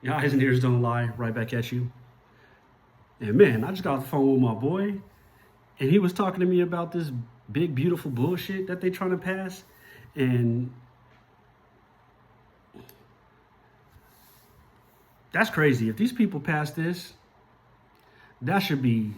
Your eyes and ears don't lie, right back at you. And man, I just got off the phone with my boy, and he was talking to me about this big, beautiful bullshit that they trying to pass. And that's crazy. If these people pass this, that should be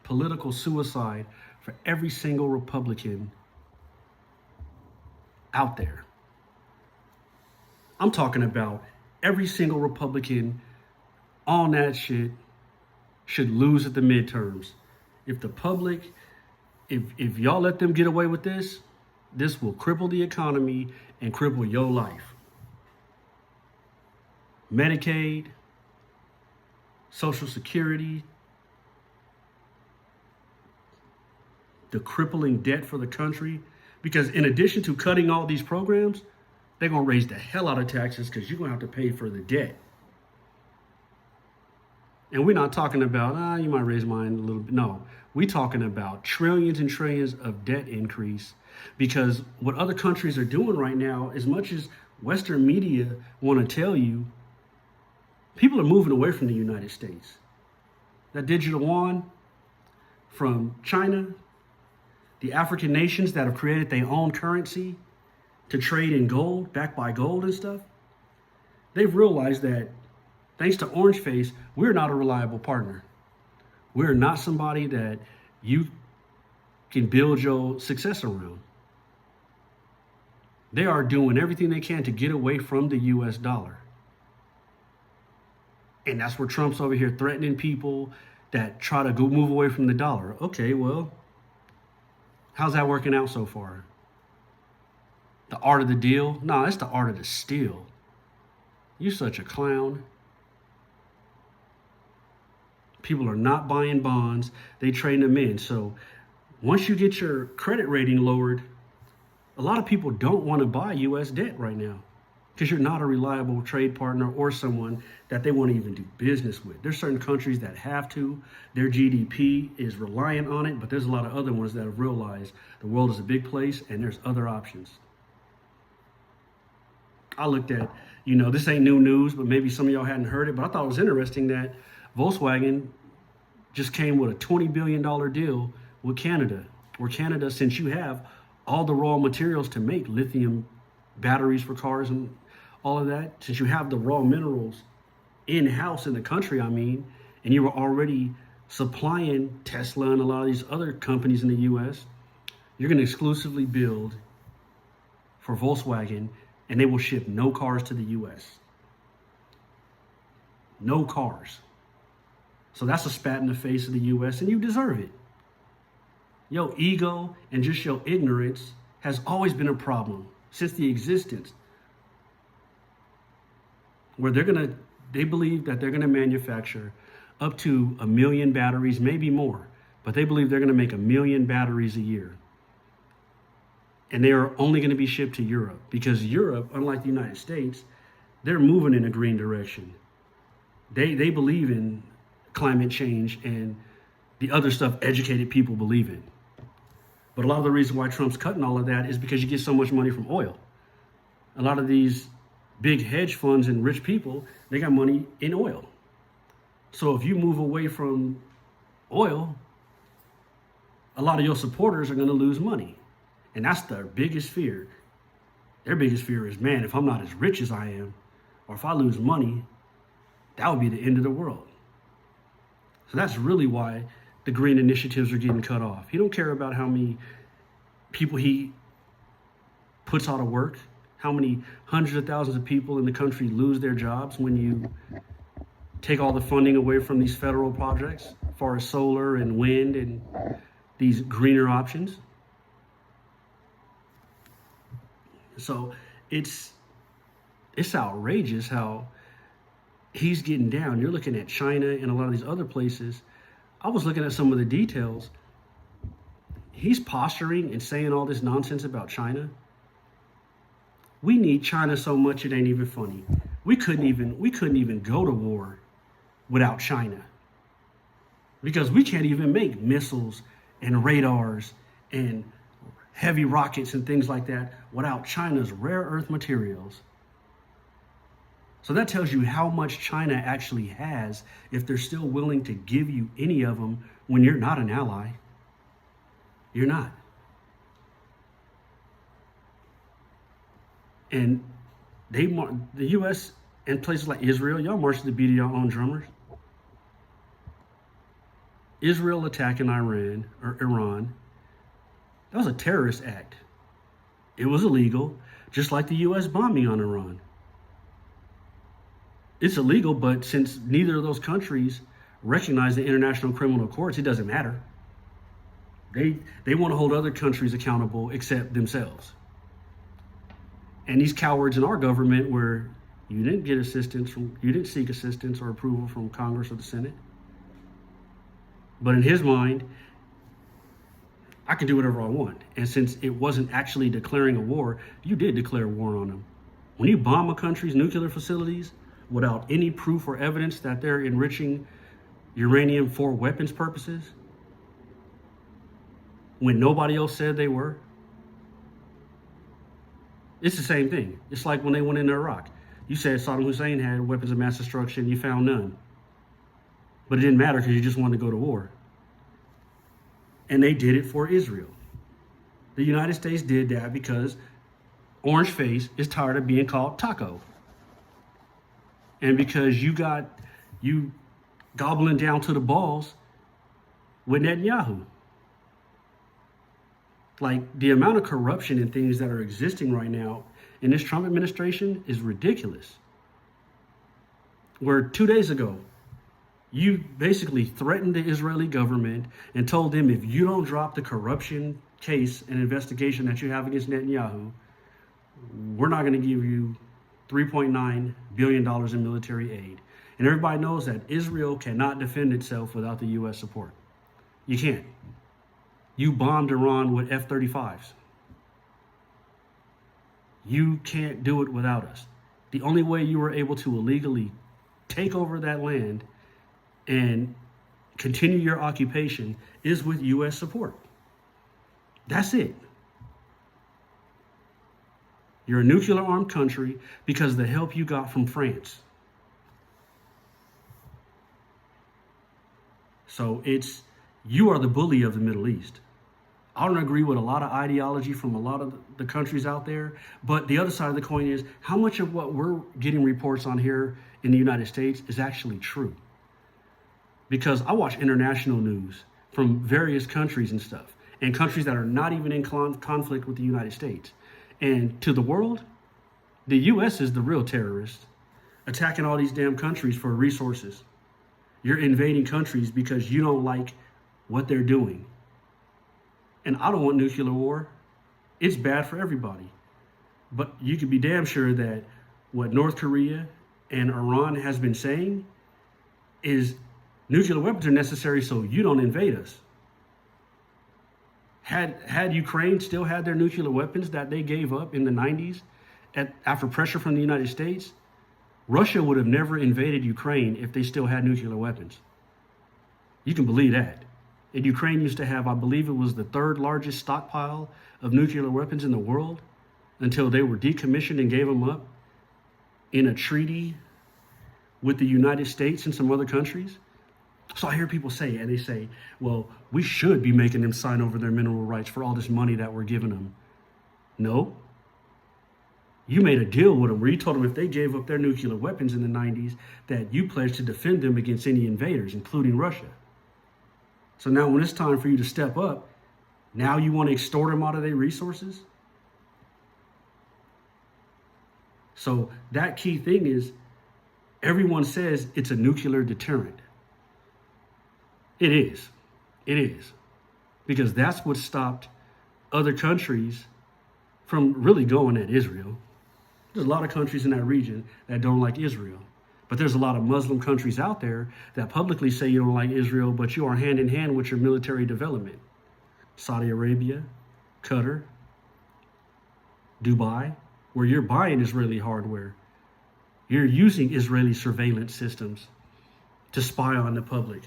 political suicide for every single Republican out there. I'm talking about every single Republican on that shit should lose at the midterms. If the public, if y'all let them get away with this will cripple the economy and cripple your life. Medicaid, Social Security, the crippling debt for the country. Because in addition to cutting all these programs, they're going to raise the hell out of taxes because you're going to have to pay for the debt. And we're not talking about, you might raise mine a little bit. No, we're talking about trillions and trillions of debt increase. Because what other countries are doing right now, as much as Western media want to tell you, people are moving away from the United States. That digital yuan from China, the African nations that have created their own currency to trade in gold, backed by gold and stuff, they've realized that thanks to Orange Face, we're not a reliable partner. We're not somebody that you can build your success around. They are doing everything they can to get away from the US dollar. And that's where Trump's over here threatening people that try to go move away from the dollar. Okay, well, how's that working out so far? The art of the deal? No, it's the art of the steal. You're such a clown. People are not buying bonds. They trading them in. So once you get your credit rating lowered, a lot of people don't want to buy U.S. debt right now because you're not a reliable trade partner or someone that they want to even do business with. There's certain countries that have to. Their GDP is reliant on it, but there's a lot of other ones that have realized the world is a big place and there's other options. I looked at, this ain't new news, but maybe some of y'all hadn't heard it, but I thought it was interesting that Volkswagen just came with a $20 billion deal with Canada, where Canada, since you have all the raw materials to make lithium batteries for cars and all of that, since you have the raw minerals in-house in the country, and you were already supplying Tesla and a lot of these other companies in the US, you're going to exclusively build for Volkswagen, and they will ship no cars to the US. No cars. So that's a spat in the face of the US, and you deserve it. Your ego and just your ignorance has always been a problem since the existence, where they believe that they're gonna manufacture up to 1 million batteries, maybe more, but they believe they're gonna make 1 million batteries a year. And they are only gonna be shipped to Europe because Europe, unlike the United States, they're moving in a green direction. They believe in climate change and the other stuff educated people believe in. But a lot of the reason why Trump's cutting all of that is because you get so much money from oil. A lot of these big hedge funds and rich people, they got money in oil. So if you move away from oil, a lot of your supporters are going to lose money. And that's their biggest fear. Their biggest fear is, man, if I'm not as rich as I am, or if I lose money, that would be the end of the world. So that's really why the green initiatives are getting cut off. He don't care about how many people he puts out of work, how many hundreds of thousands of people in the country lose their jobs when you take all the funding away from these federal projects, as far as solar and wind and these greener options. So it's outrageous how he's getting down. You're looking at China and a lot of these other places. I was looking at some of the details. He's posturing and saying all this nonsense about China. We need China so much it ain't even funny. We couldn't even go to war without China. Because we can't even make missiles and radars and heavy rockets and things like that without China's rare earth materials. So that tells you how much China actually has if they're still willing to give you any of them when you're not an ally. You're not. And the U.S. and places like Israel, y'all march to the beat of your own drummers. Israel attacking Iran or Iran, that was a terrorist act. It was illegal, just like the U.S. bombing on Iran. It's illegal, but since neither of those countries recognize the international criminal courts, it doesn't matter. They want to hold other countries accountable except themselves. And these cowards in our government, where you didn't seek assistance or approval from Congress or the Senate. But in his mind, I can do whatever I want. And since it wasn't actually declaring a war, you did declare war on them. When you bomb a country's nuclear facilities without any proof or evidence that they're enriching uranium for weapons purposes, when nobody else said they were, it's the same thing. It's like when they went into Iraq. You said Saddam Hussein had weapons of mass destruction, you found none. But it didn't matter because you just wanted to go to war. And they did it for Israel. The United States did that because Orange Face is tired of being called taco. And because you gobbling down to the balls with Netanyahu. Like, the amount of corruption and things that are existing right now in this Trump administration is ridiculous. Where 2 days ago, you basically threatened the Israeli government and told them, if you don't drop the corruption case and investigation that you have against Netanyahu, we're not going to give you $3.9 billion in military aid. And everybody knows that Israel cannot defend itself without the U.S. support. You can't. You bombed Iran with F-35s. You can't do it without us. The only way you were able to illegally take over that land and continue your occupation is with U.S. support. That's it. You're a nuclear armed country because of the help you got from France. So you are the bully of the Middle East. I don't agree with a lot of ideology from a lot of the countries out there, but the other side of the coin is how much of what we're getting reports on here in the United States is actually true. Because I watch international news from various countries and stuff, and countries that are not even in conflict with the United States. And to the world, the U.S. is the real terrorist, attacking all these damn countries for resources. You're invading countries because you don't like what they're doing. And I don't want nuclear war. It's bad for everybody. But you can be damn sure that what North Korea and Iran has been saying is nuclear weapons are necessary so you don't invade us. Had Ukraine still had their nuclear weapons that they gave up in the 90s after pressure from the United States, Russia would have never invaded Ukraine if they still had nuclear weapons. You can believe that. And Ukraine used to have, I believe it was the third largest stockpile of nuclear weapons in the world until they were decommissioned and gave them up in a treaty with the United States and some other countries. So I hear people say, and they say, well, we should be making them sign over their mineral rights for all this money that we're giving them. No. You made a deal with them where you told them if they gave up their nuclear weapons in the 90s, that you pledged to defend them against any invaders, including Russia. So now when it's time for you to step up, now you want to extort them out of their resources? So that key thing is, everyone says it's a nuclear deterrent. It is. It is. Because that's what stopped other countries from really going at Israel. There's a lot of countries in that region that don't like Israel. But there's a lot of Muslim countries out there that publicly say you don't like Israel, but you are hand in hand with your military development. Saudi Arabia, Qatar, Dubai, where you're buying Israeli hardware. You're using Israeli surveillance systems to spy on the public.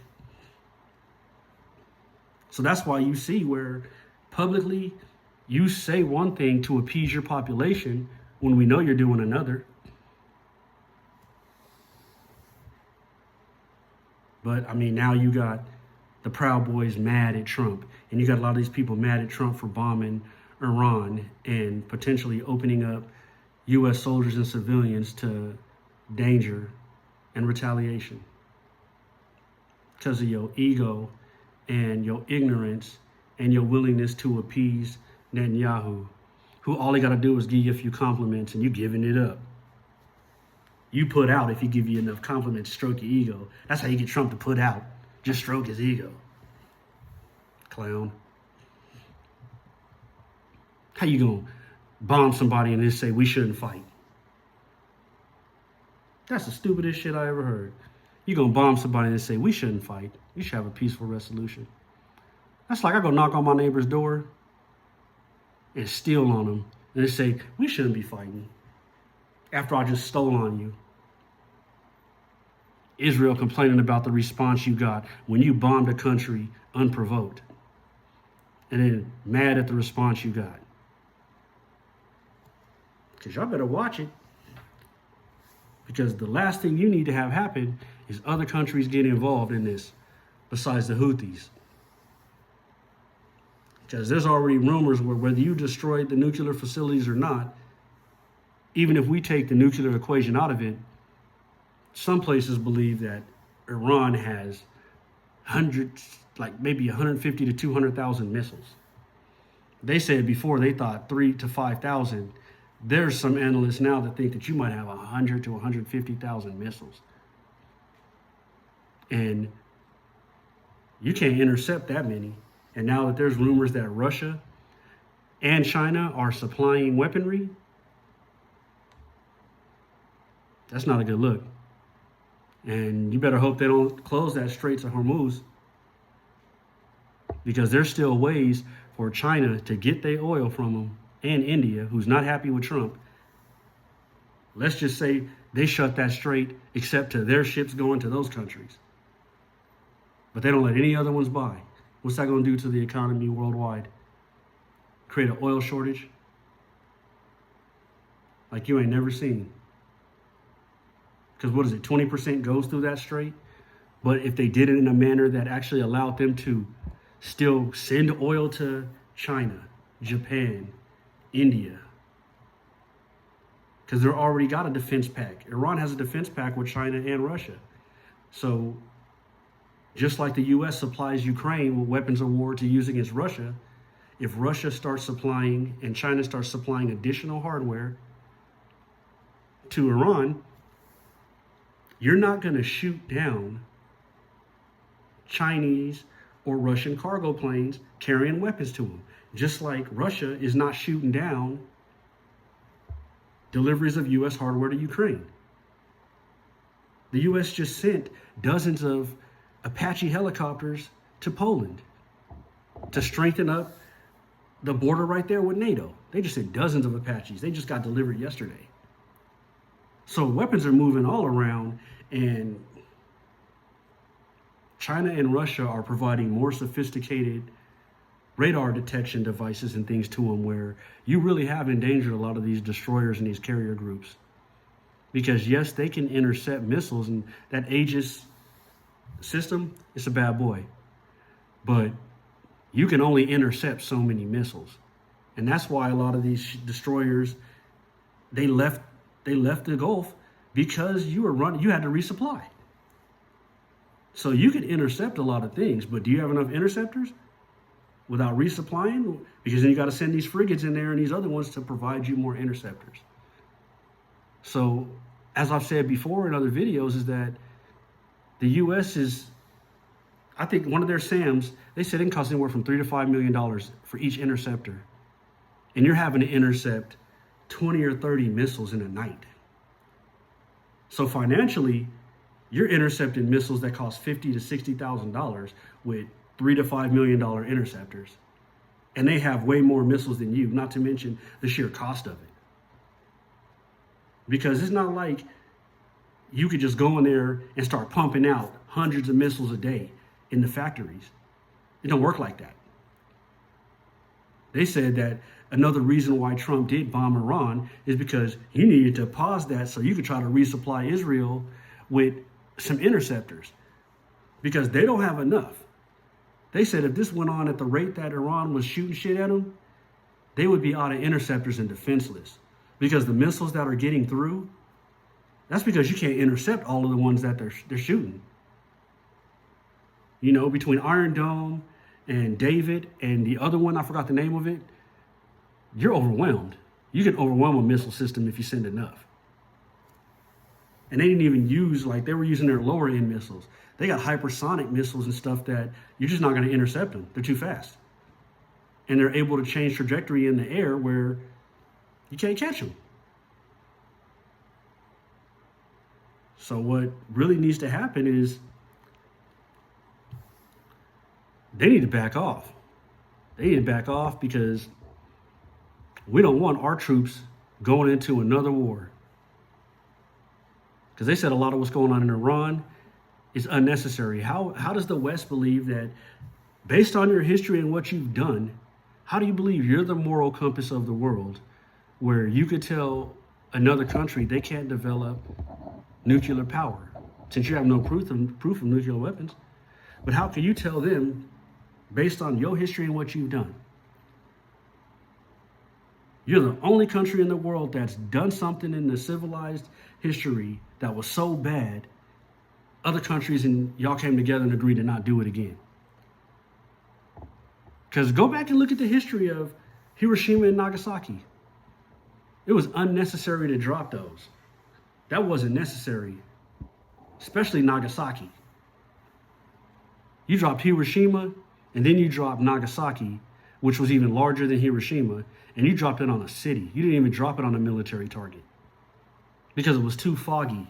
So that's why you see where publicly you say one thing to appease your population when we know you're doing another. But I mean, now you got the Proud Boys mad at Trump, and you got a lot of these people mad at Trump for bombing Iran and potentially opening up U.S. soldiers and civilians to danger and retaliation because of your ego and your ignorance and your willingness to appease Netanyahu, who all he got to do is give you a few compliments and you giving it up. You put out if he give you enough compliments, stroke your ego. That's how you get Trump to put out. Just stroke his ego. Clown. How you gonna bomb somebody and then say we shouldn't fight? That's the stupidest shit I ever heard. You gonna bomb somebody and say we shouldn't fight. You should have a peaceful resolution. That's like I go knock on my neighbor's door and steal on them and they say we shouldn't be fighting after I just stole on you. Israel complaining about the response you got when you bombed a country unprovoked. And then mad at the response you got. Because y'all better watch it. Because the last thing you need to have happen is other countries get involved in this besides the Houthis. Because there's already rumors where whether you destroyed the nuclear facilities or not, even if we take the nuclear equation out of it, some places believe that Iran has hundreds, like maybe 150 to 200,000 missiles. They said before they thought 3,000 to 5,000. There's some analysts now that think that you might have 100 to 150,000 missiles. And you can't intercept that many. And now that there's rumors that Russia and China are supplying weaponry, that's not a good look. And you better hope they don't close that Straits of Hormuz, because there's still ways for China to get their oil from them, and India, who's not happy with Trump. Let's just say they shut that strait except to their ships going to those countries. But they don't let any other ones by. What's that going to do to the economy worldwide? Create an oil shortage like you ain't never seen. Because what is it, 20% goes through that strait? But if they did it in a manner that actually allowed them to still send oil to China, Japan, India, because they're already got a defense pack. Iran has a defense pack with China and Russia. So just like the U.S. supplies Ukraine with weapons of war to use against Russia, if Russia starts supplying and China starts supplying additional hardware to Iran, you're not going to shoot down Chinese or Russian cargo planes carrying weapons to them. Just like Russia is not shooting down deliveries of U.S. hardware to Ukraine. The U.S. just sent dozens of Apache helicopters to Poland to strengthen up the border right there with NATO. They just sent dozens of Apaches. They just got delivered yesterday. So weapons are moving all around, and China and Russia are providing more sophisticated radar detection devices and things to them, where you really have endangered a lot of these destroyers and these carrier groups. Because yes, they can intercept missiles, and that Aegis system, it's a bad boy. But you can only intercept so many missiles. And that's why a lot of these destroyers, they left the Gulf, because you had to resupply. So you could intercept a lot of things, but do you have enough interceptors without resupplying? Because then you got to send these frigates in there and these other ones to provide you more interceptors. So as I've said before in other videos, is that the U.S. is, I think one of their SAMs, they said it can cost anywhere from $3 to $5 million for each interceptor. And you're having to intercept 20 or 30 missiles in a night. So financially, you're intercepting missiles that cost $50,000 to $60,000 with $3 to $5 million interceptors. And they have way more missiles than you, not to mention the sheer cost of it. Because it's not like you could just go in there and start pumping out hundreds of missiles a day in the factories. It don't work like that. They said that another reason why Trump did bomb Iran is because he needed to pause that so you could try to resupply Israel with some interceptors. because they don't have enough. They said if this went on at the rate that Iran was shooting shit at them, they would be out of interceptors and defenseless. Because the missiles that are getting through, that's because you can't intercept all of the ones that they're shooting. You know, between Iron Dome and David and the other one, I forgot the name of it, you're overwhelmed. You can overwhelm a missile system if you send enough. And they didn't even use, like, they were using their lower end missiles. They got hypersonic missiles and stuff that you're just not going to intercept them. They're too fast. And they're able to change trajectory in the air where you can't catch them. So what really needs to happen is they need to back off. They need to back off because we don't want our troops going into another war. Because they said a lot of what's going on in Iran is unnecessary. How does the West believe that, based on your history and what you've done, how do you believe you're the moral compass of the world where you could tell another country they can't develop nuclear power since you have no proof of nuclear weapons? But how can you tell them, based on your history and what you've done? You're the only country in the world that's done something in the civilized history that was so bad, other countries and y'all came together and agreed to not do it again. Because go back and look at the history of Hiroshima and Nagasaki. It was unnecessary to drop those. That wasn't necessary, especially Nagasaki. You dropped Hiroshima and then you dropped Nagasaki, which was even larger than Hiroshima, and you dropped it on a city. You didn't even drop it on a military target because it was too foggy.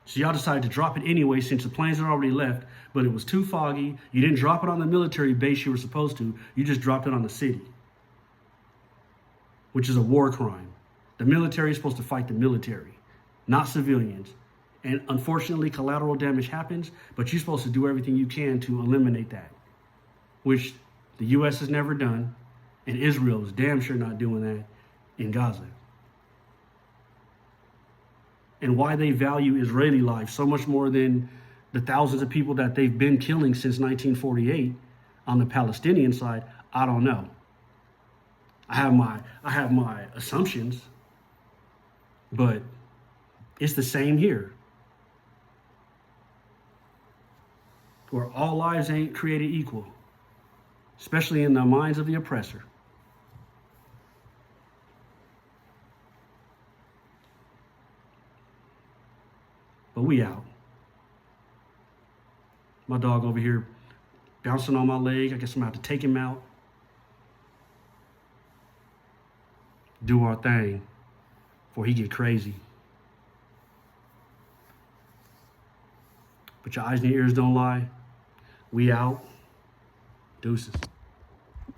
So y'all decided to drop it anyway since the planes had already left, but it was too foggy. You didn't drop it on the military base you were supposed to. You just dropped it on the city, which is a war crime. The military is supposed to fight the military, not civilians. And unfortunately, collateral damage happens, but you're supposed to do everything you can to eliminate that, which the U.S. has never done, and Israel is damn sure not doing that in Gaza. And why they value Israeli life so much more than the thousands of people that they've been killing since 1948 on the Palestinian side, I don't know. I have my assumptions, but it's the same here. Where all lives ain't created equal, especially in the minds of the oppressor. But we out. My dog over here bouncing on my leg. I guess I'm going to have to take him out. Do our thing before he get crazy. But your eyes and your ears don't lie. We out. Deuces.